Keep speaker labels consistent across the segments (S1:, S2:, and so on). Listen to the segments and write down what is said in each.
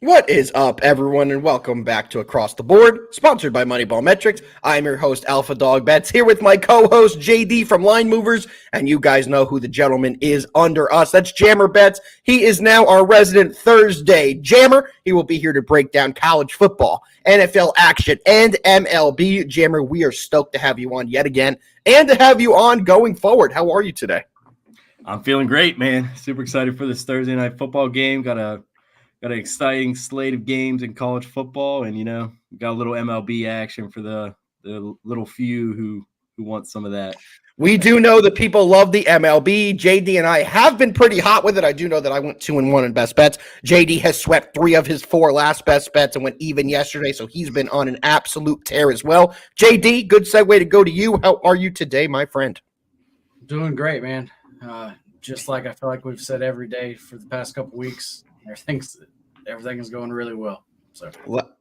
S1: What is up, everyone, and welcome back to Across the Board, sponsored by MoneyBall Metrics. I'm your host, Alpha Dog Bets, here with my co-host, JD from Line Movers, and you guys know who the gentleman is under us. That's Jammer Bets. He is now our resident Thursday Jammer. He will be here to break down college football, NFL action, and MLB. Jammer, we are stoked to have you on yet again, and to have you on going forward. How are you today?
S2: I'm feeling great, man. Super excited for this Thursday night football game. Got an exciting slate of games in college football, and got a little MLB action for the little few who want some of that.
S1: We do know that people love the MLB. JD and I have been pretty hot with it. I do know that I went 2-1 in best bets. JD has swept 3 of his 4 last best bets and went even yesterday, so he's been on an absolute tear as well. JD, good segue to go to you. How are you today, my friend?
S3: Doing great, man. Just like I feel like we've said every day for the past couple weeks, everything is going really well. So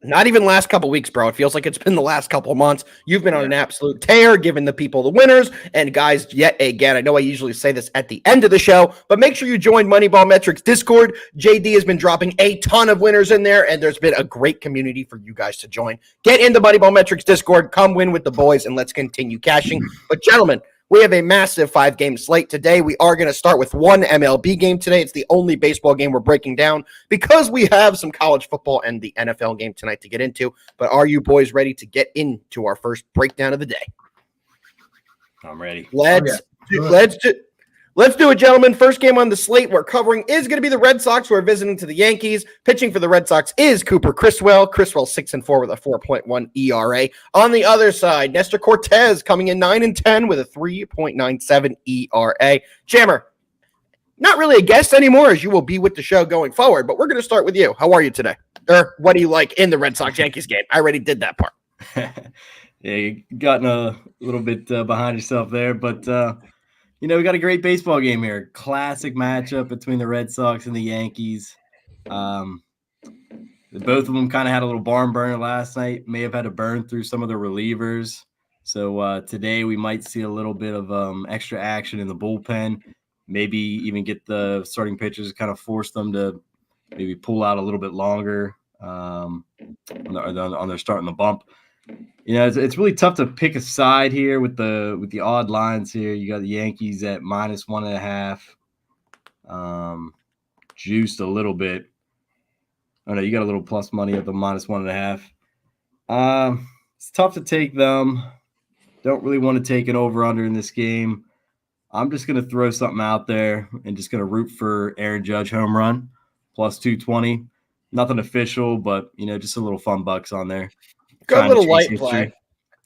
S1: not even last couple weeks, bro. It feels like it's been the last couple of months. You've been on an absolute tear, giving the people the winners. And guys, yet again, I know I usually say this at the end of the show, but make sure you join MoneyBall Metrics Discord. JD has been dropping a ton of winners in there, and there's been a great community for you guys to join. Get into MoneyBall Metrics Discord, come win with the boys, and let's continue cashing. But gentlemen, we have a massive 5-game slate today. We are going to start with one MLB game today. It's the only baseball game we're breaking down because we have some college football and the NFL game tonight to get into. But are you boys ready to get into our first breakdown of the day?
S2: I'm ready.
S1: Let's do it, gentlemen. First game on the slate we're covering is going to be the Red Sox, who are visiting to the Yankees. Pitching for the Red Sox is Cooper Criswell. Criswell 6-4 with a 4.1 ERA. On the other side, Nestor Cortez coming in 9-10 with a 3.97 ERA. Jammer, not really a guest anymore, as you will be with the show going forward, but we're going to start with you. How are you today? Or what do you like in the Red Sox-Yankees game? I already did that part.
S2: Yeah, you gotten a little bit behind yourself there, but we got a great baseball game here. Classic matchup between the Red Sox and the Yankees. Both of them kind of had a little barn burner last night. May have had to burn through some of the relievers. So today we might see a little bit of extra action in the bullpen. Maybe even get the starting pitchers, kind of force them to maybe pull out a little bit longer on their starting the bump. It's really tough to pick a side here with the odd lines here. You got the Yankees at -1.5, juiced a little bit. Oh no, you got a little plus money at the -1.5. It's tough to take them. Don't really want to take an over/under in this game. I'm just going to throw something out there and just going to root for Aaron Judge home run plus 220. Nothing official, but just a little fun bucks on there.
S1: Good little light play.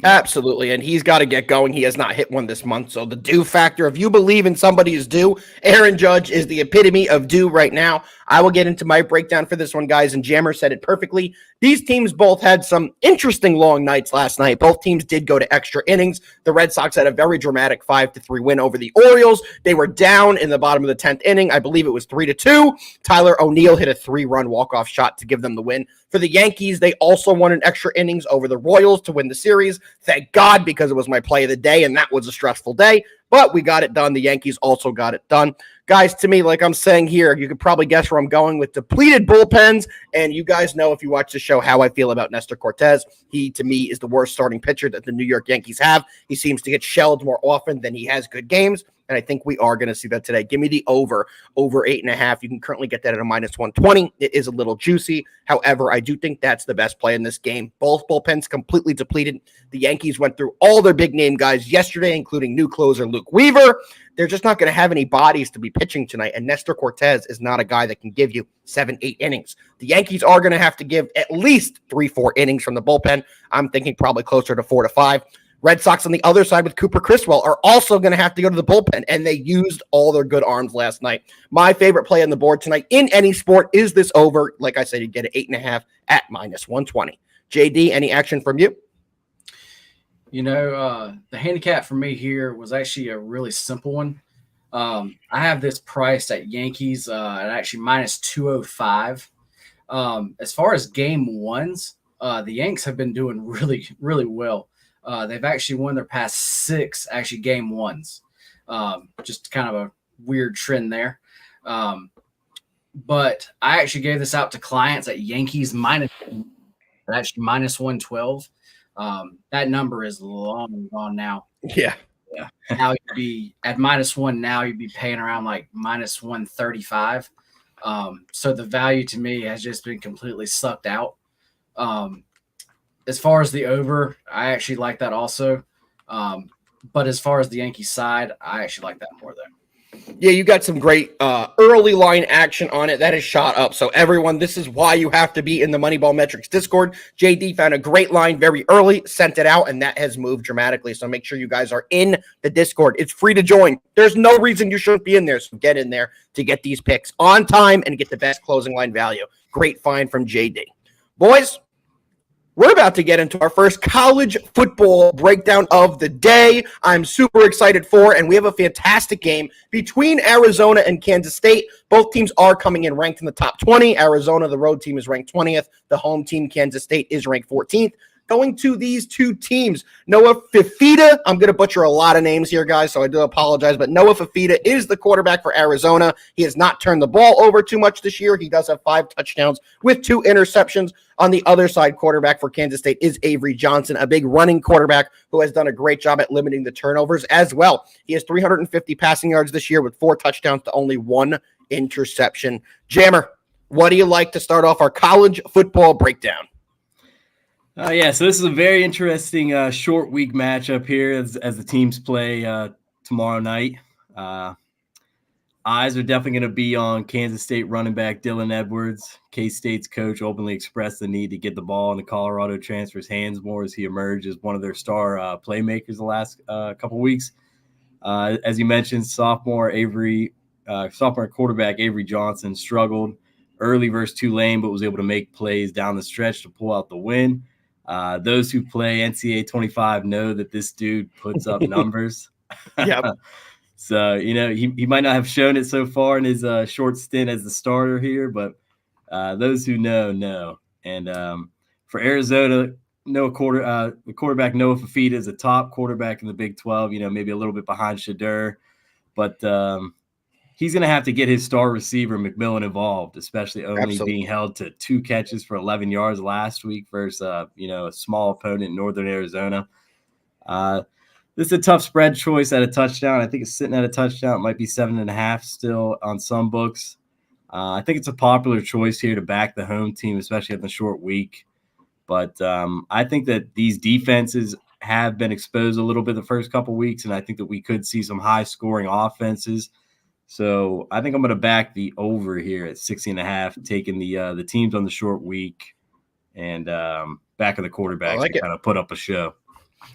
S1: Absolutely, and he's got to get going. He has not hit one this month, so the due factor, if you believe in somebody is due, Aaron Judge is the epitome of due right now. I will get into my breakdown for this one, guys, and Jammer said it perfectly. These teams both had some interesting long nights last night. Both teams did go to extra innings. The Red Sox had a very dramatic 5-3 win over the Orioles. They were down in the bottom of the 10th inning. I believe it was 3-2. Tyler O'Neill hit a 3-run walk-off shot to give them the win. For the Yankees, they also won an extra innings over the Royals to win the series. Thank God, because it was my play of the day, and that was a stressful day. But we got it done. The Yankees also got it done. Guys, to me, like I'm saying here, you could probably guess where I'm going with depleted bullpens. And you guys know, if you watch the show, how I feel about Nestor Cortez. He, to me, is the worst starting pitcher that the New York Yankees have. He seems to get shelled more often than he has good games. And I think we are going to see that today. Give me the over 8.5. You can currently get that at a -120. It is a little juicy. However, I do think that's the best play in this game. Both bullpens completely depleted. The Yankees went through all their big name guys yesterday, including new closer Luke Weaver. They're just not going to have any bodies to be pitching tonight. And Nestor Cortez is not a guy that can give you 7-8 innings. The Yankees are going to have to give at least 3-4 innings from the bullpen. I'm thinking probably closer to 4-5. Red Sox on the other side with Cooper Criswell are also going to have to go to the bullpen, and they used all their good arms last night. My favorite play on the board tonight in any sport is this over. Like I said, you get an 8.5 at -120. JD, any action from you?
S3: The handicap for me here was actually a really simple one. I have this priced at Yankees at actually -205. As far as game ones, the Yanks have been doing really, really well. They've actually won their past 6 game ones. Just kind of a weird trend there. but I actually gave this out to clients at Yankees actually minus 112. That number is long gone now.
S1: Yeah.
S3: Now you'd be at -1. Now you'd be paying around like minus 135. So the value to me has just been completely sucked out. As far as the over, I actually like that also. But as far as the Yankee side, I actually like that more though.
S1: Yeah, you got some great early line action on it. That is shot up. So everyone, this is why you have to be in the Moneyball Metrics Discord. JD found a great line very early, sent it out, and that has moved dramatically. So make sure you guys are in the Discord. It's free to join. There's no reason you shouldn't be in there. So get in there to get these picks on time and get the best closing line value. Great find from JD. Boys, we're about to get into our first college football breakdown of the day. I'm super excited for, and we have a fantastic game between Arizona and Kansas State. Both teams are coming in ranked in the top 20. Arizona, the road team, is ranked 20th. The home team, Kansas State, is ranked 14th. Going to these two teams, Noah Fifita. I'm going to butcher a lot of names here, guys, so I do apologize, but Noah Fifita is the quarterback for Arizona. He has not turned the ball over too much this year. He does have 5 touchdowns with 2 interceptions. On the other side, quarterback for Kansas State is Avery Johnson, a big running quarterback who has done a great job at limiting the turnovers as well. He has 350 passing yards this year with 4 touchdowns to only 1 interception. Jammer, what do you like to start off our college football breakdown?
S2: So this is a very interesting short week matchup here as the teams play tomorrow night. Eyes are definitely going to be on Kansas State running back Dylan Edwards. K-State's coach openly expressed the need to get the ball in the Colorado transfer's hands more as he emerged as one of their star playmakers the last couple weeks. As you mentioned, sophomore quarterback Avery Johnson struggled early versus Tulane, but was able to make plays down the stretch to pull out the win. Those who play NCAA 25 know that this dude puts up numbers.
S1: Yep.
S2: So, he might not have shown it so far in his short stint as the starter here, but those who know. And for Arizona, the quarterback Noah Fifita is a top quarterback in the Big 12, maybe a little bit behind Shadur. But he's going to have to get his star receiver McMillan involved, especially only being held to 2 catches for 11 yards last week versus, a small opponent in Northern Arizona. This is a tough spread choice at a touchdown. I think it's sitting at a touchdown. It might be 7.5 still on some books. I think it's a popular choice here to back the home team, especially at the short week. But I think that these defenses have been exposed a little bit the first couple weeks, and I think that we could see some high-scoring offenses. So I think I'm going to back the over here at 60.5, taking the teams on the short week and backing the quarterback to kind of put up a show.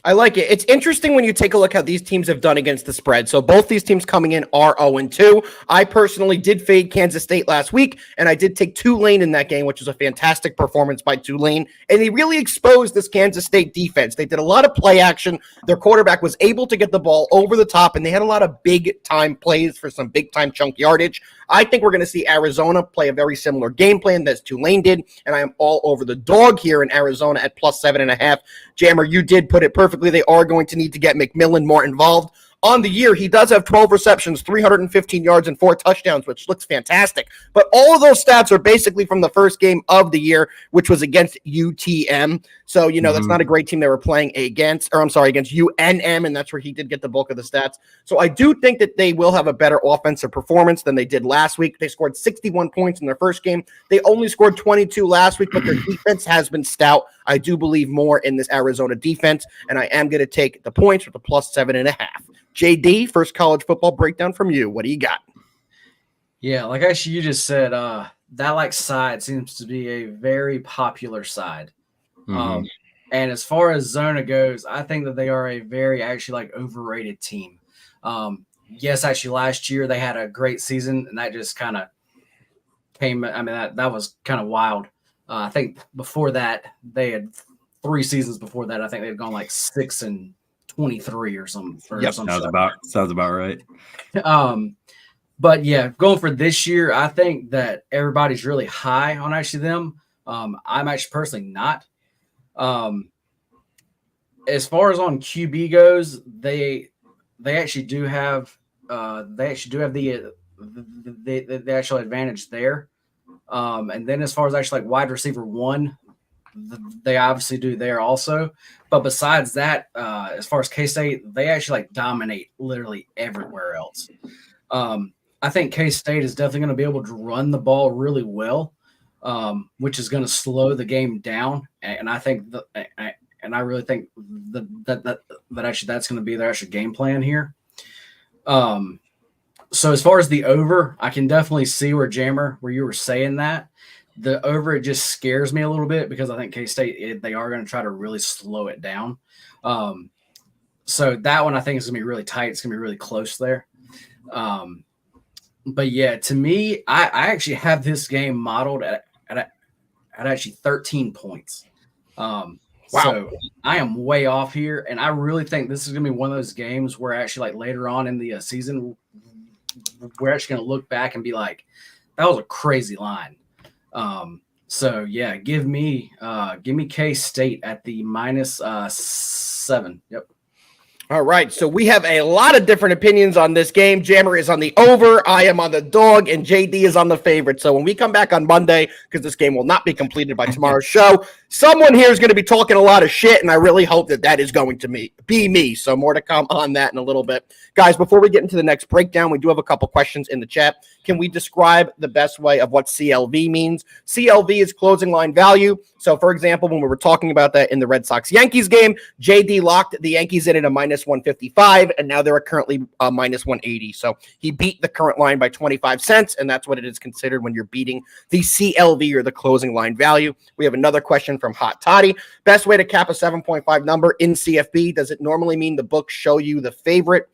S1: I like it. It's interesting when you take a look how these teams have done against the spread. So both these teams coming in are 0-2. I personally did fade Kansas State last week, and I did take Tulane in that game, which was a fantastic performance by Tulane. And they really exposed this Kansas State defense. They did a lot of play action. Their quarterback was able to get the ball over the top, and they had a lot of big-time plays for some big-time chunk yardage. I think we're going to see Arizona play a very similar game plan that Tulane did, and I am all over the dog here in Arizona at plus 7.5. Jammer, you did put it perfectly. They are going to need to get McMillan more involved. On the year, he does have 12 receptions, 315 yards, and 4 touchdowns, which looks fantastic. But all of those stats are basically from the first game of the year, which was against UTM. So, that's not a great team they were playing against UNM, and that's where he did get the bulk of the stats. So I do think that they will have a better offensive performance than they did last week. They scored 61 points in their first game. They only scored 22 last week, but their defense has been stout. I do believe more in this Arizona defense, and I am going to take the points with the plus 7.5. JD, first college football breakdown from you. What do you got?
S3: Yeah, like actually you just said, that side seems to be a very popular side. Mm-hmm. And as far as Zona goes, I think that they are a very overrated team. Yes, actually last year they had a great season, and that just kind of came. I mean, that was kind of wild. I think before that they had 3 seasons before that. I think they had gone 6-23 or something.
S2: Yep, sounds about right.
S3: But yeah, going for this year, I think that everybody's really high on actually them. I'm actually personally not. As far as on QB goes, they actually do have the the actual advantage there. And then as far as actually like wide receiver one, they obviously do there also. But besides that, as far as K-State, they actually like dominate literally everywhere else. I think K-State is definitely going to be able to run the ball really well, which is going to slow the game down. And I think and I really think that actually that's going to be their actual game plan here. So as far as the over, I can definitely see where you were saying that. The over, it just scares me a little bit because I think K-State, they are going to try to really slow it down. So that one I think is going to be really tight. It's going to be really close there. But yeah, to me, I actually have this game modeled at actually 13 points. Wow. So I am way off here, and I really think this is going to be one of those games where actually like later on in the season, we're actually going to look back and be like, that was a crazy line. So yeah, give me K-State at the -7. Yep.
S1: All right, so we have a lot of different opinions on this game. Jammer is on the over, I am on the dog, and JD is on the favorite. So when we come back on Monday, because this game will not be completed by tomorrow's show, someone here is going to be talking a lot of shit, and I really hope that is going to be me. So more to come on that in a little bit. Guys, before we get into the next breakdown, we do have a couple questions in the chat. Can we describe the best way of what CLV means? CLV is closing line value. So, for example, when we were talking about that in the Red Sox-Yankees game, JD locked the Yankees in at a -155, and now they're currently -180. So he beat the current line by 25 cents, and that's what it is considered when you're beating the CLV or the closing line value. We have another question from Hot Toddy. Best way to cap a 7.5 number in CFB? Does it normally mean the books show you the favorite?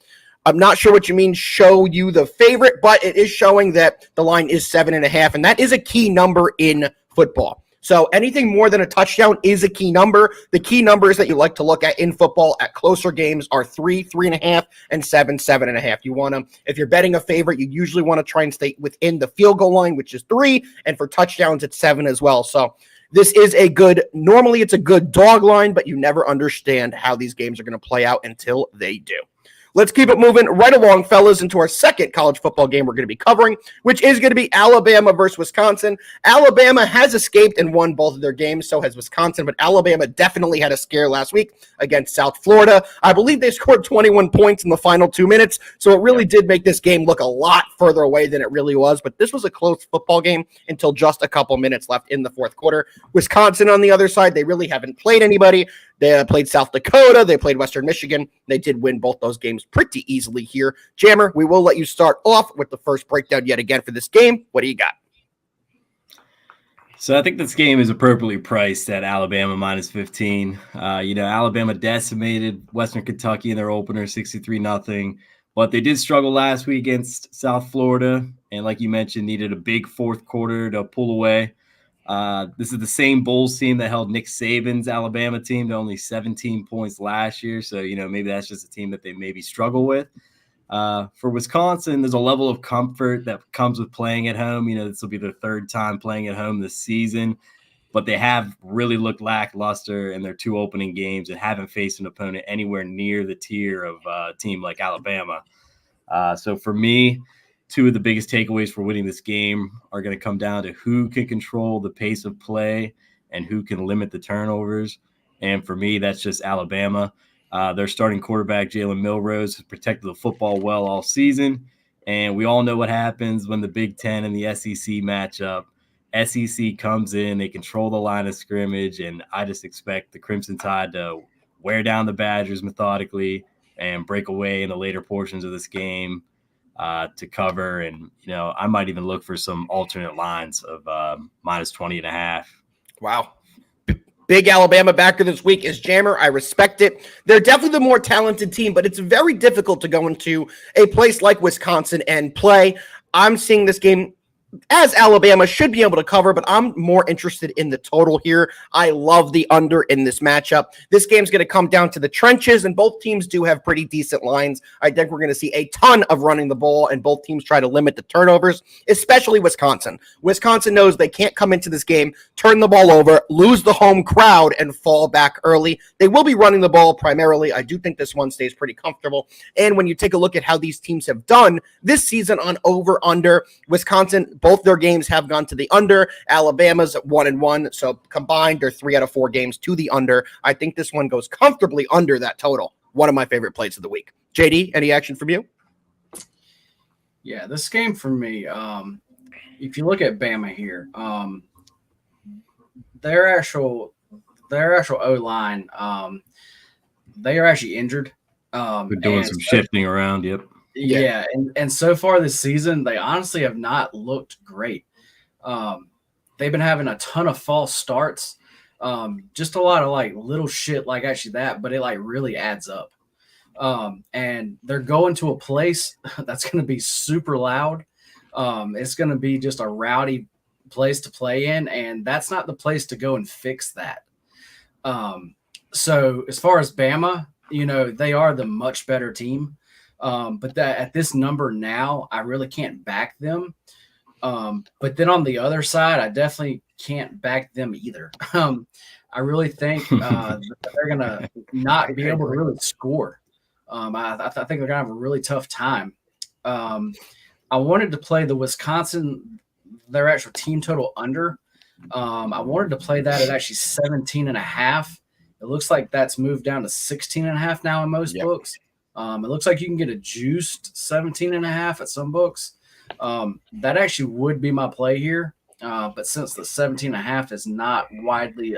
S1: I'm not sure what you mean, show you the favorite, but it is showing that the line is 7.5, and that is a key number in football. So anything more than a touchdown is a key number. The key numbers that you like to look at in football at closer games are 3, 3.5, and 7, 7.5. You want to, if you're betting a favorite, you usually want to try and stay within the field goal line, which is 3, and for touchdowns, it's 7 as well. So this is normally it's a good dog line, but you never understand how these games are going to play out until they do. Let's keep it moving right along, fellas, into our second college football game we're going to be covering, which is going to be Alabama versus Wisconsin. Alabama has escaped and won both of their games, so has Wisconsin, but Alabama definitely had a scare last week against South Florida. I believe they scored 21 points in the final 2 minutes, so it really did make this game look a lot further away than it really was, but this was a close football game until just a couple minutes left in the fourth quarter. Wisconsin, on the other side, they really haven't played anybody. They played South Dakota. They played Western Michigan. They did win both those games pretty easily here. Jammer, we will let you start off with the first breakdown yet again for this game. What do you got?
S2: So I think this game is appropriately priced at Alabama -15. Alabama decimated Western Kentucky in their opener, 63-0. But they did struggle last week against South Florida. And like you mentioned, needed a big fourth quarter to pull away. This is the same Bulls team that held Nick Saban's Alabama team to only 17 points last year. So, maybe that's just a team that they maybe struggle with. For Wisconsin, there's a level of comfort that comes with playing at home. This will be their third time playing at home this season, but they have really looked lackluster in their 2 opening games and haven't faced an opponent anywhere near the tier of a team like Alabama. So for me, 2 of the biggest takeaways for winning this game are going to come down to who can control the pace of play and who can limit the turnovers. And for me, that's just Alabama. Their starting quarterback, Jalen Milrose, has protected the football well all season. And we all know what happens when the Big Ten and the SEC match up. SEC comes in, they control the line of scrimmage, and I just expect the Crimson Tide to wear down the Badgers methodically and break away in the later portions of this game to cover. And, I might even look for some alternate lines of -20.5.
S1: Wow. Big Alabama backer this week is Jammer. I respect it. They're definitely the more talented team, but it's very difficult to go into a place like Wisconsin and play. I'm seeing this game as Alabama should be able to cover, but I'm more interested in the total here. I love the under in this matchup. This game's going to come down to the trenches, and both teams do have pretty decent lines. I think we're going to see a ton of running the ball, and both teams try to limit the turnovers, especially Wisconsin. Wisconsin knows they can't come into this game, turn the ball over, lose the home crowd, and fall back early. They will be running the ball primarily. I do think this one stays pretty comfortable. And when you take a look at how these teams have done this season on over-under, Wisconsin, both their games have gone to the under. Alabama's 1-1, so combined, they're 3 out of 4 games to the under. I think this one goes comfortably under that total. One of my favorite plays of the week. JD, any action from you?
S3: Yeah, this game for me, if you look at Bama here, their actual O-line, they are actually injured.
S2: They're doing some shifting around, yep.
S3: Yeah, and so far this season, they honestly have not looked great. They've been having a ton of false starts, just a lot of like little shit like actually that, but it like really adds up. And they're going to a place that's going to be super loud. It's going to be just a rowdy place to play in, and that's not the place to go and fix that. So as far as Bama, they are the much better team. But that at this number now, I really can't back them. But then on the other side, I definitely can't back them either. I really think that they're going to not be able to really score. I think they're going to have a really tough time. I wanted to play the Wisconsin, their actual team total under. I wanted to play that at actually 17.5. It looks like that's moved down to 16.5 now in most books. It looks like you can get a juiced 17.5 at some books. That actually would be my play here. But since the 17.5 is not widely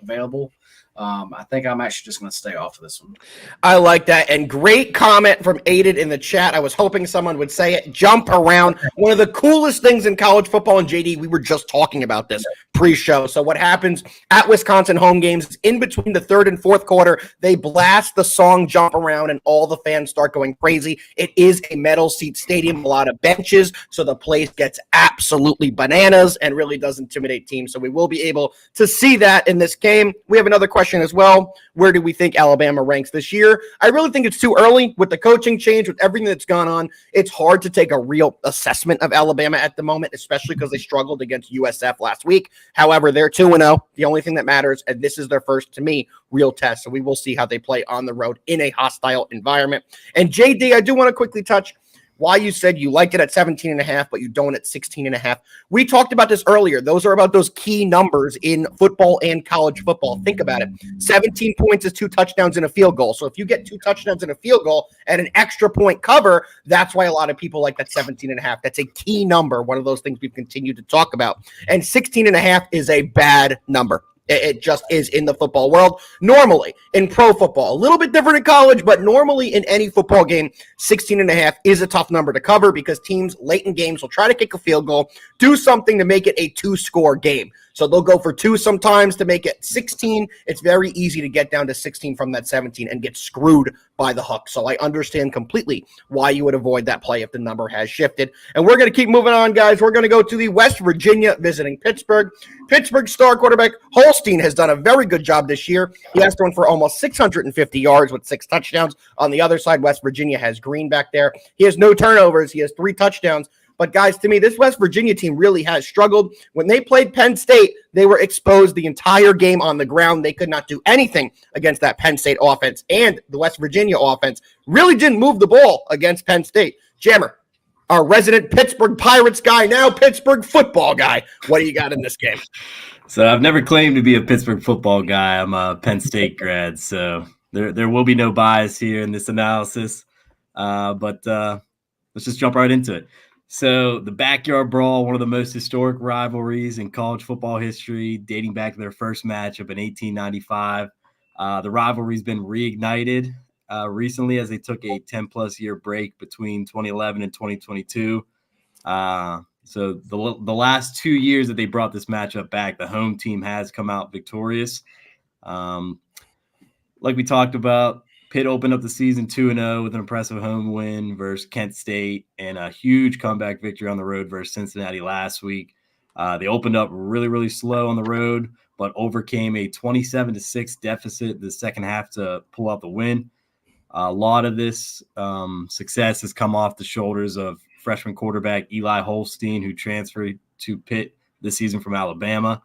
S3: available, I think I'm actually just going to stay off of this one.
S1: I like that. And great comment from Aided in the chat. I was hoping someone would say it. Jump around. One of the coolest things in college football, and JD, we were just talking about this pre-show. So what happens at Wisconsin home games, in between the third and fourth quarter, they blast the song Jump Around, and all the fans start going crazy. It is a metal seat stadium, a lot of benches, so the place gets absolutely bananas and really does intimidate teams. So we will be able to see that in this game. We have another question as well. Where do we think Alabama ranks this year? I really think it's too early with the coaching change, with everything that's gone on. It's hard to take a real assessment of Alabama at the moment, especially because they struggled against USF last week. However, they're 2-0. The only thing that matters, and this is their first, to me, real test. So we will see how they play on the road in a hostile environment. And JD, I do want to quickly touch why you said you liked it at 17.5, but you don't at 16.5. We talked about this earlier. Those are about those key numbers in football and college football. Think about it. 17 points is 2 touchdowns and a field goal. So if you get 2 touchdowns and a field goal and an extra point cover, that's why a lot of people like that 17.5. That's a key number. One of those things we've continued to talk about. And 16.5 is a bad number. It just is in the football world. Normally, in pro football, a little bit different in college, but normally in any football game, 16.5 is a tough number to cover because teams late in games will try to kick a field goal, do something to make it a 2-score game. So they'll go for 2 sometimes to make it 16. It's very easy to get down to 16 from that 17 and get screwed by the hook. So I understand completely why you would avoid that play if the number has shifted. And we're going to keep moving on, guys. We're going to go to the West Virginia visiting Pittsburgh. Pittsburgh star quarterback Holstein has done a very good job this year. He has thrown for almost 650 yards with 6 touchdowns. On the other side, West Virginia has Green back there. He has no turnovers. He has 3 touchdowns. But, guys, to me, this West Virginia team really has struggled. When they played Penn State, they were exposed the entire game on the ground. They could not do anything against that Penn State offense. And the West Virginia offense really didn't move the ball against Penn State. Jammer, our resident Pittsburgh Pirates guy, now Pittsburgh football guy. What do you got in this game?
S2: So I've never claimed to be a Pittsburgh football guy. I'm a Penn State grad, so there will be no bias here in this analysis. But let's just jump right into it. So the backyard brawl, one of the most historic rivalries in college football history, dating back to their first matchup in 1895. The rivalry's been reignited recently as they took a 10-plus year break between 2011 and 2022. So the last 2 years that they brought this matchup back, the home team has come out victorious. Like we talked about, Pitt opened up the season 2-0 with an impressive home win versus Kent State and a huge comeback victory on the road versus Cincinnati last week. They opened up really, really slow on the road, but overcame a 27-6 deficit the second half to pull out the win. A lot of this success has come off the shoulders of freshman quarterback Eli Holstein, who transferred to Pitt this season from Alabama.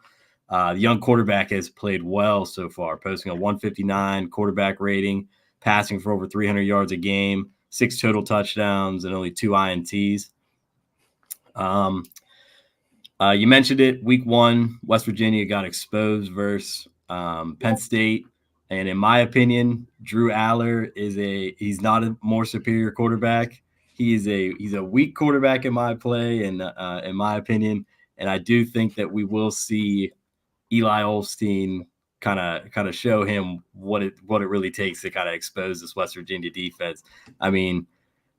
S2: The young quarterback has played well so far, posting a 159 quarterback rating, passing for over 300 yards a game, 6 total touchdowns, and only 2 INTs. You mentioned it, week 1, West Virginia got exposed versus Penn State. And in my opinion, Drew Aller he's not a more superior quarterback. He's a weak quarterback in my play and in my opinion. And I do think that we will see Eli Holstein kind of show him what it really takes to kind of expose this West Virginia defense. I mean,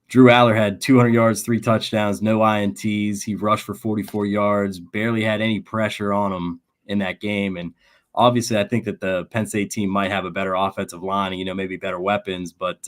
S2: Drew Aller had 200 yards, 3 touchdowns, no INTs. He rushed for 44 yards, barely had any pressure on him in that game. And obviously, I think that the Penn State team might have a better offensive line and, maybe better weapons. But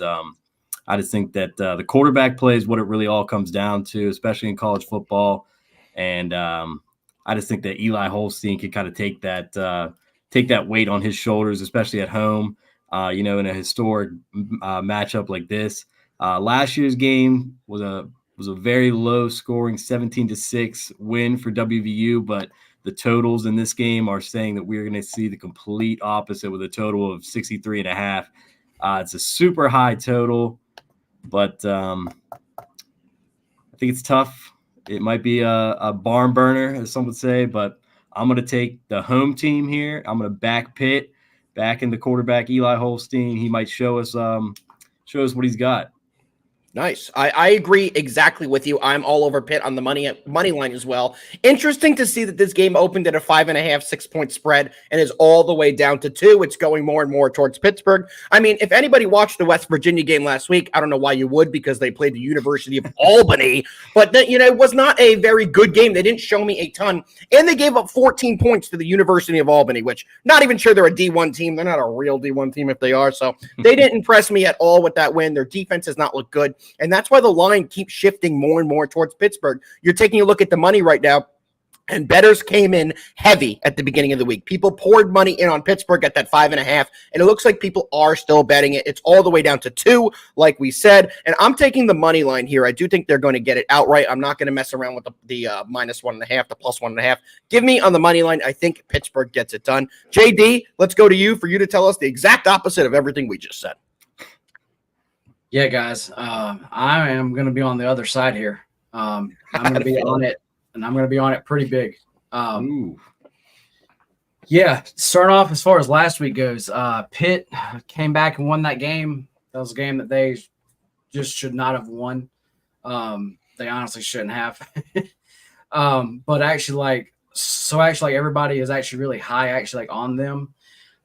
S2: I just think that the quarterback play is what it really all comes down to, especially in college football. And I just think that Eli Holstein can kind of take that weight on his shoulders, especially at home, in a historic matchup like this. Last year's game was a very low scoring 17-6 win for WVU, but the totals in this game are saying that we're going to see the complete opposite with a total of 63.5. It's a super high total, but I think it's tough. It might be a barn burner, as some would say, but I'm going to take the home team here. I'm going to back Pitt, back in the quarterback Eli Holstein. He might show us what he's got.
S1: Nice. I agree exactly with you. I'm all over Pitt on the money line as well. Interesting to see that this game opened at a 5.5, 6-point spread and is all the way down to 2. It's going more and more towards Pittsburgh. I mean, if anybody watched the West Virginia game last week, I don't know why you would, because they played the University of Albany, but it was not a very good game. They didn't show me a ton, and they gave up 14 points to the University of Albany, which not even sure they're a D1 team. They're not a real D1 team if they are, so they didn't impress me at all with that win. Their defense has not looked good. And that's why the line keeps shifting more and more towards Pittsburgh. You're taking a look at the money right now, and bettors came in heavy at the beginning of the week. People poured money in on Pittsburgh at that 5.5, and it looks like people are still betting it. It's all the way down to 2, like we said. And I'm taking the money line here. I do think they're going to get it outright. I'm not going to mess around with the -1.5, the +1.5. Give me on the money line. I think Pittsburgh gets it done. JD, let's go to you for you to tell us the exact opposite of everything we just said.
S3: Yeah, guys, I am going to be on the other side here. I'm going to be on it, and I'm going to be on it pretty big. Yeah, starting off as far as last week goes, Pitt came back and won that game. That was a game that they just should not have won. They honestly shouldn't have. But actually, everybody is actually really high on them.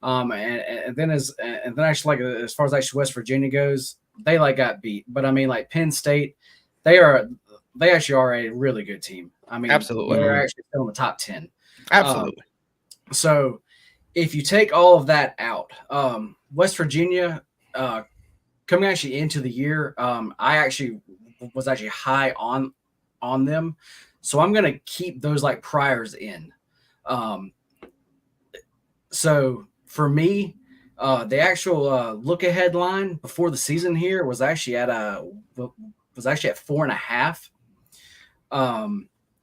S3: And then as far as actually West Virginia goes, they got beat. But I mean, Penn State, they actually are a really good team. I mean,
S1: absolutely,
S3: they're actually still in the top 10.
S1: Absolutely.
S3: So if you take all of that out, West Virginia, coming actually into the year, I actually was actually high on them. So I'm going to keep those priors in. So for me, the actual look ahead line before the season here was actually at 4.5,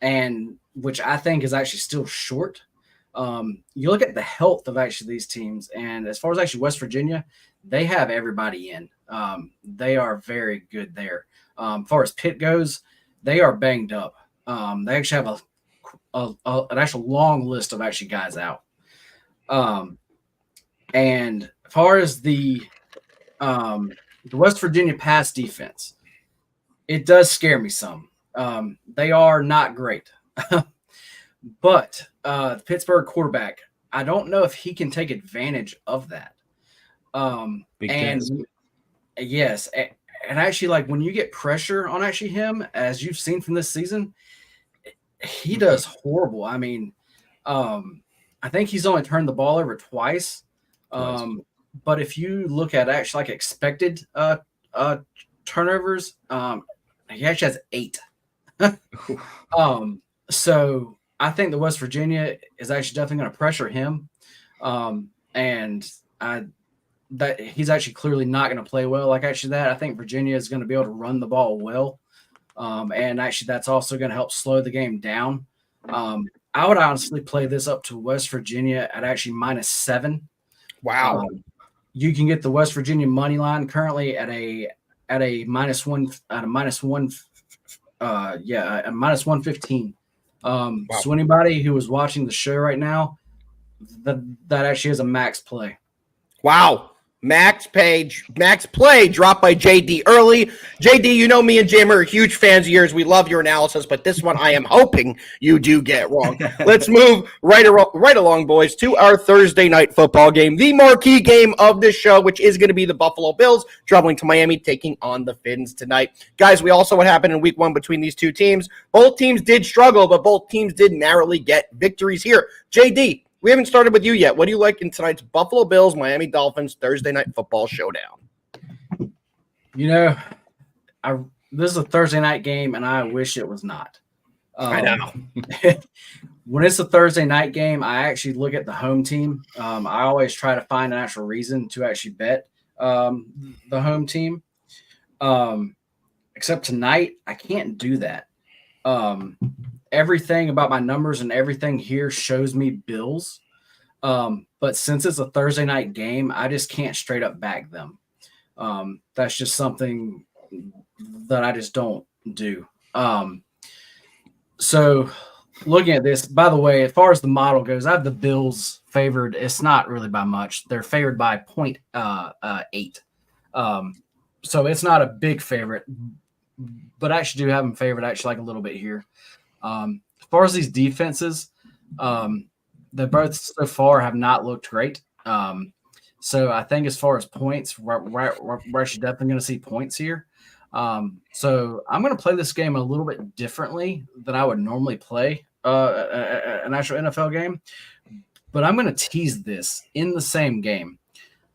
S3: and which I think is actually still short. You look at the health of actually these teams, and as far as actually West Virginia, they have everybody in. They are very good there. As far as Pitt goes, they are banged up. They actually have an actual long list of actually guys out. And as far as the West Virginia pass defense, it does scare me some. They are not great. But the Pittsburgh quarterback, I don't know if he can take advantage of that. Yes, and actually, when you get pressure on actually him, as you've seen from this season, he does horrible. I mean, I think he's only turned the ball over twice. But if you look at actually like expected turnovers, he actually has 8. So I think the West Virginia is actually definitely going to pressure him, and that he's actually clearly not going to play well. Like actually that I think Virginia is going to be able to run the ball well, and actually that's also going to help slow the game down. I would honestly play this up to West Virginia at actually -7.
S1: Wow.
S3: You can get the West Virginia money line currently at a -1 at a -1 at -115.
S1: Wow.
S3: So anybody who is watching the show right now, that actually is a max play.
S1: Wow. Max play dropped by JD early. JD, you know me and Jim are huge fans of yours. We love your analysis, but this one I am hoping you do get wrong. Let's move right along, boys, to our Thursday night football game, the marquee game of this show, which is going to be the Buffalo Bills traveling to Miami, taking on the Fins tonight. Guys, we also what happened in week 1 between these two teams. Both teams did struggle, but both teams did narrowly get victories here. JD, we haven't started with you yet. What do you like in tonight's Buffalo Bills, Miami Dolphins Thursday night football showdown?
S3: You know, this is a Thursday night game, and I wish it was not.
S1: I know.
S3: When it's a Thursday night game, I actually look at the home team. I always try to find an actual reason to actually bet the home team. Except tonight, I can't do that. Everything about my numbers and everything here shows me Bills. But since it's a Thursday night game, I just can't straight up back them. That's just something that I just don't do. So looking at this, by the way, as far as the model goes, I have the Bills favored. It's not really by much. They're favored by 0.8. So it's not a big favorite, but I actually do have them favored actually like a little bit here. As far as these defenses, they both so far have not looked great. So I think as far as points, we're actually definitely going to see points here. So I'm going to play this game a little bit differently than I would normally play an actual NFL game. But I'm going to tease this in the same game.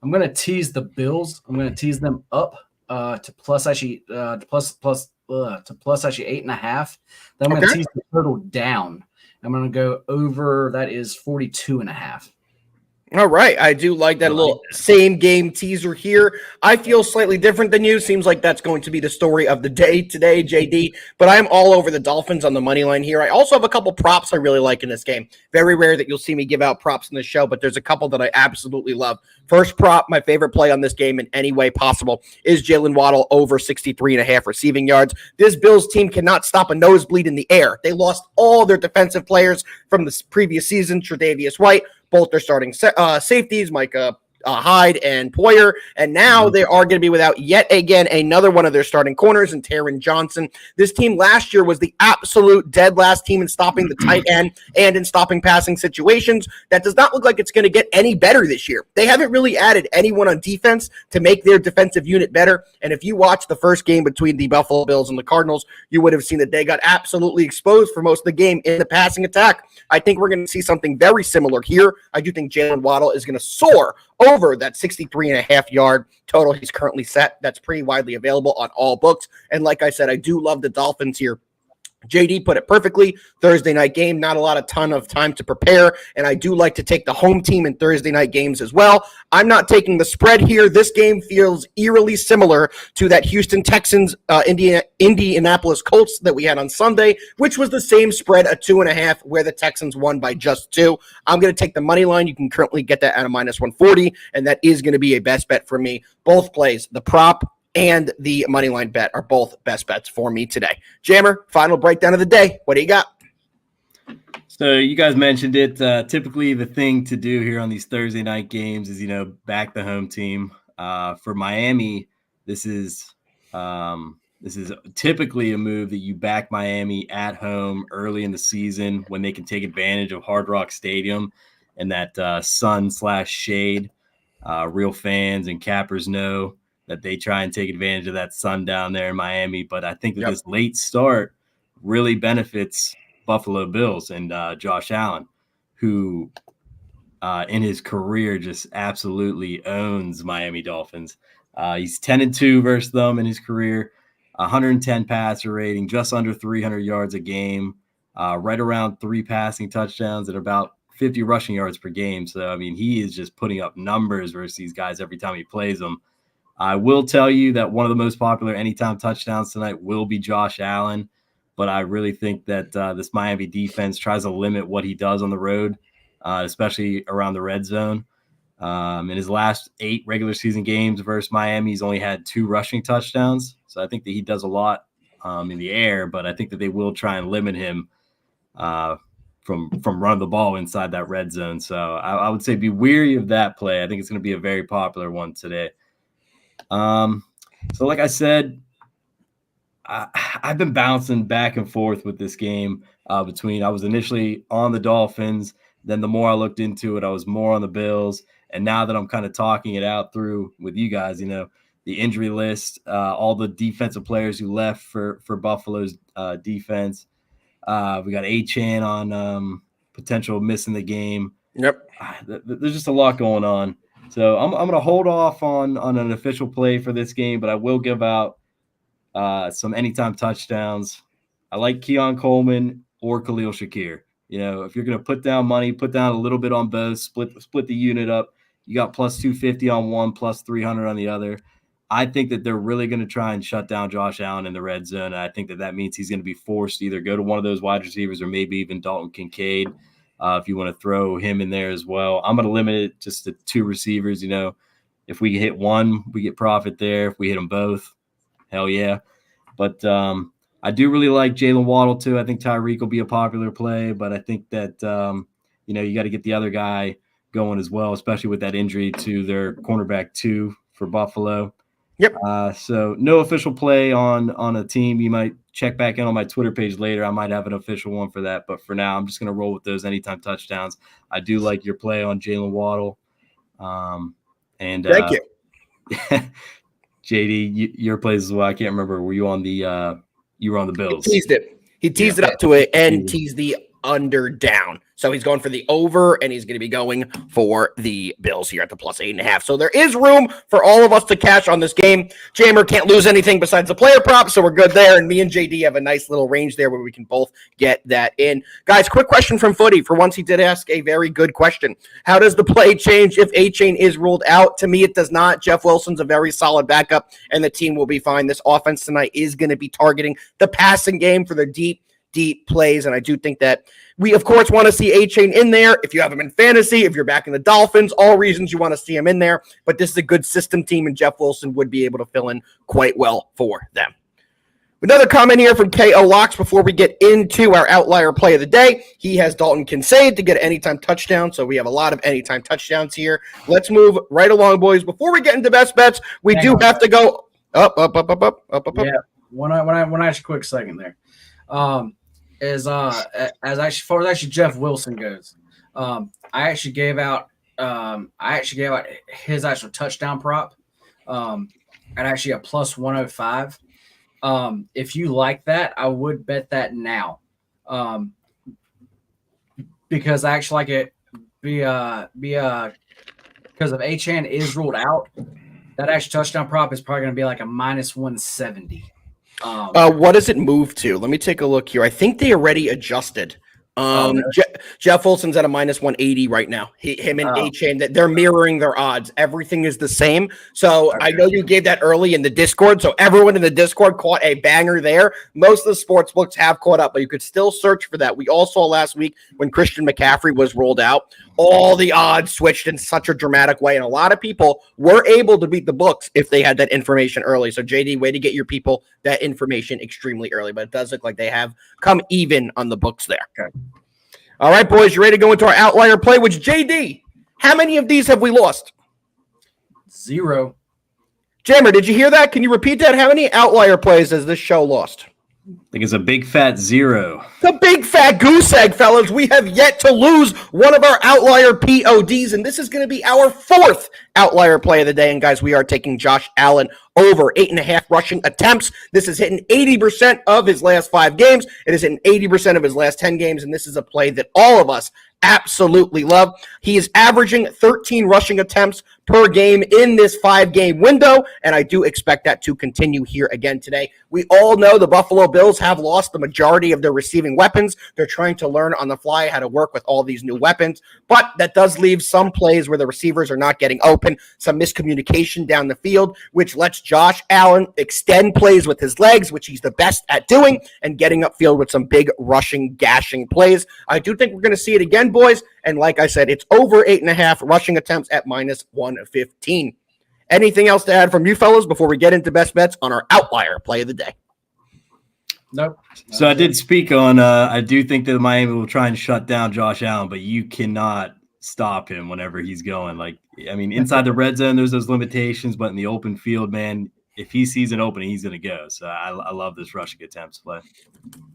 S3: I'm going to tease the Bills. I'm going to tease them up to plus actually 8.5. Then I'm going to tease the total down. I'm going to go over. That is 42.5.
S1: All right. I do like that little same game teaser here. I feel slightly different than you. Seems like that's going to be the story of the day today, JD. But I'm all over the Dolphins on the money line here. I also have a couple props I really like in this game. Very rare that you'll see me give out props in the show, but there's a couple that I absolutely love. First prop, my favorite play on this game in any way possible, is Jalen Waddle over 63.5 receiving yards. This Bills team cannot stop a nosebleed in the air. They lost all their defensive players from the previous season, Tre'Davious White, both their starting safeties, Micah Hyde and Poyer, and now they are going to be without yet again another one of their starting corners in Taron Johnson. This team last year was the absolute dead last team in stopping the tight end and in stopping passing situations. That does not look like it's going to get any better this year. They haven't really added anyone on defense to make their defensive unit better, and if you watch the first game between the Buffalo Bills and the Cardinals, you would have seen that they got absolutely exposed for most of the game in the passing attack. I think we're going to see something very similar here. I do think Jalen Waddle is going to soar over that 63.5 yard total he's currently set. That's pretty widely available on all books. And like I said, I do love the Dolphins here. JD put it perfectly. Thursday night game, not a ton of time to prepare, and I do like to take the home team in Thursday night games as well. I'm not taking the spread here. This game feels eerily similar to that Houston Texans, Indianapolis Colts that we had on Sunday, which was the same spread at 2.5, where the Texans won by just 2. I'm going to take the money line. You can currently get that at a -140, and that is going to be a best bet for me. Both plays, the prop and the moneyline bet, are both best bets for me today. Jammer, final breakdown of the day. What do you got?
S2: So you guys mentioned it. Typically, the thing to do here on these Thursday night games is, back the home team. For Miami, this is typically a move that you back Miami at home early in the season when they can take advantage of Hard Rock Stadium and that sun/shade. Real fans and cappers know that they try and take advantage of that sun down there in Miami. But I think that this late start really benefits Buffalo Bills and Josh Allen, who in his career just absolutely owns Miami Dolphins. He's 10-2 versus them in his career, 110 passer rating, just under 300 yards a game, right around 3 passing touchdowns and about 50 rushing yards per game. So, I mean, he is just putting up numbers versus these guys every time he plays them. I will tell you that one of the most popular anytime touchdowns tonight will be Josh Allen, but I really think that this Miami defense tries to limit what he does on the road, especially around the red zone. In his last 8 regular season games versus Miami, he's only had 2 rushing touchdowns. So I think that he does a lot in the air, but I think that they will try and limit him from running the ball inside that red zone. So I would say be wary of that play. I think it's going to be a very popular one today. So like I said, I've been bouncing back and forth with this game between I was initially on the Dolphins. Then the more I looked into it, I was more on the Bills. And now that I'm kind of talking it out through with you guys, you know, the injury list, all the defensive players who left for Buffalo's defense. We got Achane on potential missing the game.
S1: Yep.
S2: There's just a lot going on. So I'm going to hold off on an official play for this game, but I will give out some anytime touchdowns. I like Keon Coleman or Khalil Shakir. You know, if you're going to put down money, put down a little bit on both, split the unit up. You got plus 250 on one, plus 300 on the other. I think that they're really going to try and shut down Josh Allen in the red zone. And I think that means he's going to be forced to either go to one of those wide receivers or maybe even Dalton Kincaid if you want to throw him in there as well. I'm going to limit it just to 2 receivers. You know, if we hit one, we get profit there. If we hit them both, hell yeah. But I do really like Jalen Waddle too. I think Tyreek will be a popular play, but I think that, you know, you got to get the other guy going as well, especially with that injury to their cornerback 2 for Buffalo.
S1: Yep.
S2: So no official play on a team. You might check back in on my Twitter page later. I might have an official one for that, but for now, I'm just going to roll with those anytime touchdowns. I do like your play on Jalen Waddle. And
S1: thank you.
S2: JD, your plays as well. I can't remember. Were you on the you were on the Bills?
S1: He teased it. He teased it up to it and teased the under down. So he's going for the over, and he's going to be going for the Bills here at the plus 8.5. So there is room for all of us to cash on this game. Jamer can't lose anything besides the player prop, so we're good there. And me and JD have a nice little range there where we can both get that in. Guys, quick question from Footy. For once, he did ask a very good question. How does the play change if Achane is ruled out? To me, it does not. Jeff Wilson's a very solid backup, and the team will be fine. This offense tonight is going to be targeting the passing game for their deep plays, and I do think that we, of course, want to see Achane in there. If you have him in fantasy, if you're backing the Dolphins, all reasons you want to see him in there, but this is a good system team, and Jeff Wilson would be able to fill in quite well for them. Another comment here from KO Locks before we get into our outlier play of the day. He has Dalton Kincaid to get an anytime touchdown, so we have a lot of anytime touchdowns here. Let's move right along, boys. Before we get into best bets, we do have to go up.
S3: Yeah, when I ask a quick second there. As far as Jeff Wilson goes, I actually gave out his actual touchdown prop at actually a plus 105. If you like that, I would bet that now, because I actually like it because if Achane is ruled out, that actual touchdown prop is probably going to be like a minus 170.
S1: What does it move to? Let me take a look here. I think they already adjusted. Jeff Wilson's at a minus 180 right now. Him and Achane, they're mirroring their odds. Everything is the same. So I know you gave that early in the Discord. So everyone in the Discord caught a banger there. Most of the sports books have caught up, but you could still search for that. We all saw last week when Christian McCaffrey was rolled out, all the odds switched in such a dramatic way. And a lot of people were able to beat the books if they had that information early. So JD, way to get your people that information extremely early, but it does look like they have come even on the books there. Okay. All right, boys, you ready to go into our outlier play? Which, JD, how many of these have we lost?
S3: 0.
S1: Jammer, did you hear that? Can you repeat that? How many outlier plays has this show lost?
S2: think it's a big fat 0.
S1: The big fat goose egg, fellas. We have yet to lose one of our outlier PODs, and this is going to be our 4th outlier play of the day. And guys, we are taking Josh Allen over 8.5 rushing attempts. This is hitting 80% of his last 5 games. It is hitting 80% of his last 10 games, and this is a play that all of us absolutely love. He is averaging 13 rushing attempts per game in this 5-game window, and I do expect that to continue here again today. We all know the Buffalo Bills have lost the majority of their receiving weapons. They're trying to learn on the fly how to work with all these new weapons, but that does leave some plays where the receivers are not getting open, some miscommunication down the field, which lets Josh Allen extend plays with his legs, which he's the best at doing, and getting upfield with some big rushing, gashing plays. I do think we're going to see it again, boys, and like I said, it's over 8.5 rushing attempts at -115. Anything else to add from you fellas before we get into best bets on our outlier play of the day?
S3: Nope.
S2: So I did speak on, I do think that Miami will try and shut down Josh Allen, but you cannot stop him whenever he's going. Like, I mean, inside the red zone, there's those limitations, but in the open field, man, if he sees an opening, he's going to go. So I love this rushing attempts play.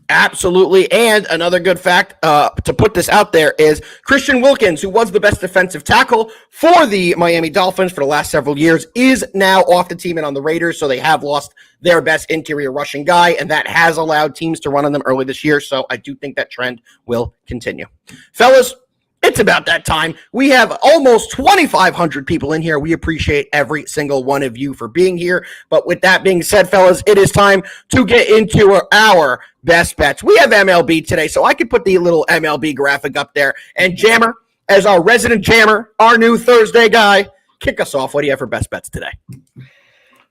S1: Absolutely. And another good fact to put this out there is Christian Wilkins, who was the best defensive tackle for the Miami Dolphins for the last several years, is now off the team and on the Raiders. So they have lost their best interior rushing guy, and that has allowed teams to run on them early this year. So I do think that trend will continue. Fellas, it's about that time. We have almost 2,500 people in here. We appreciate every single one of you for being here. But with that being said, fellas, it is time to get into our best bets. We have MLB today, so I could put the little MLB graphic up there. And Jammer, as our resident jammer, our new Thursday guy, kick us off. What do you have for best bets today?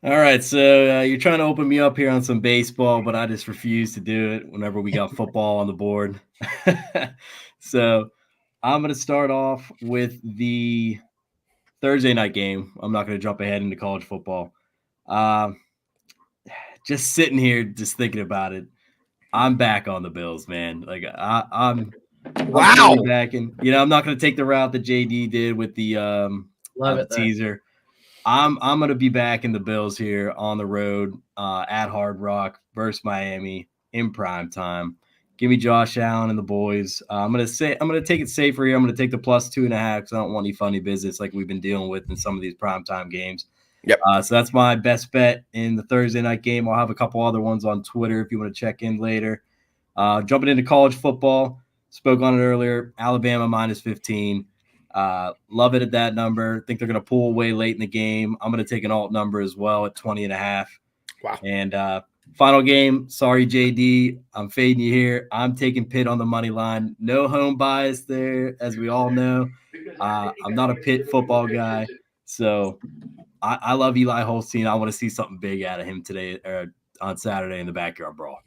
S2: All right, so you're trying to open me up here on some baseball, but I just refuse to do it whenever we got football on the board. So I'm going to start off with the Thursday night game. I'm not going to jump ahead into college football. Just sitting here, just thinking about it. I'm back on the Bills, man. Like I'm
S1: wow.
S2: Back, and I'm not going to take the route that JD did with the teaser. I'm going to be back in the Bills here on the road at Hard Rock versus Miami in prime time. Give me Josh Allen and the boys. I'm going to take it safer here. I'm going to take the +2.5 because I don't want any funny business like we've been dealing with in some of these primetime games.
S1: Yep.
S2: So that's my best bet in the Thursday night game. I'll have a couple other ones on Twitter if you want to check in later. Jumping into college football, spoke on it earlier. Alabama -15. Love it at that number. Think they're going to pull away late in the game. I'm going to take an alt number as well at 20.5.
S1: Wow.
S2: And final game, sorry, JD, I'm fading you here. I'm taking Pitt on the money line. No home bias there, as we all know. I'm not a Pitt football guy, so I love Eli Holstein. I want to see something big out of him today or on Saturday in the backyard brawl.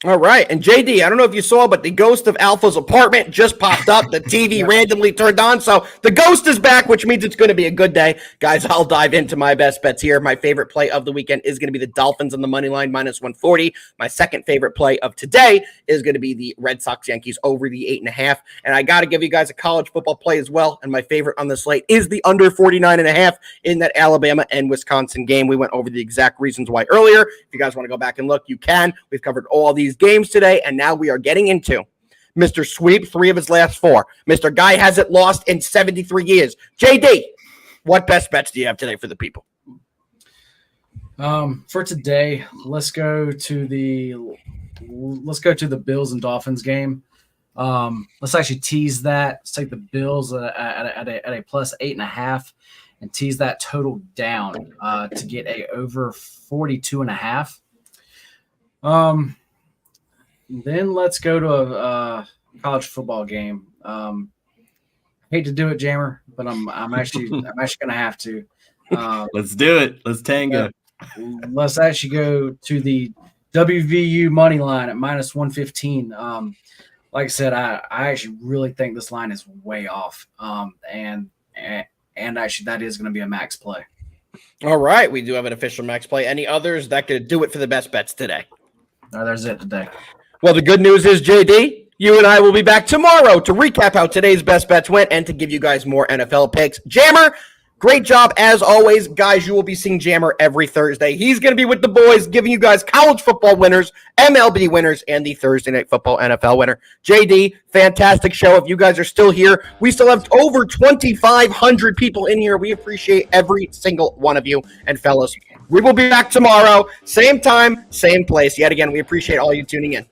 S1: All right. And JD, I don't know if you saw, but the ghost of Alpha's apartment just popped up. The TV randomly turned on. So the ghost is back, which means it's going to be a good day. Guys, I'll dive into my best bets here. My favorite play of the weekend is going to be the Dolphins on the money line -140. My second favorite play of today is going to be the Red Sox Yankees over the 8.5. And I got to give you guys a college football play as well. And my favorite on the slate is the under 49.5 in that Alabama and Wisconsin game. We went over the exact reasons why earlier. If you guys want to go back and look, you can. We've covered all these games today, and now we are getting into Mr. Sweep, 3 of his last 4. Mr. Guy hasn't lost in 73 years. JD, what best bets do you have today for the people?
S3: For today, let's go to the Bills and Dolphins game. Let's actually tease that. Let's take the Bills at a +8.5 and tease that total down to get a over 42.5. Then let's go to a college football game. Hate to do it, Jammer, but I'm actually gonna have to.
S2: Let's do it. Let's tango.
S3: Let's actually go to the WVU money line at -115. Like I said, I actually really think this line is way off. And actually that is going to be a max play.
S1: All right, we do have an official max play. Any others that could do it for the best bets today?
S3: No, there's it today.
S1: Well, the good news is, JD, you and I will be back tomorrow to recap how today's best bets went and to give you guys more NFL picks. Jammer, Great job as always, guys. You will be seeing Jammer every Thursday. He's going to be with the boys, giving you guys college football winners, MLB winners, and the Thursday Night Football NFL winner. JD, fantastic show. If you guys are still here, we still have over 2,500 people in here. We appreciate every single one of you. And fellas, we will be back tomorrow, same time, same place. Yet again, we appreciate all you tuning in.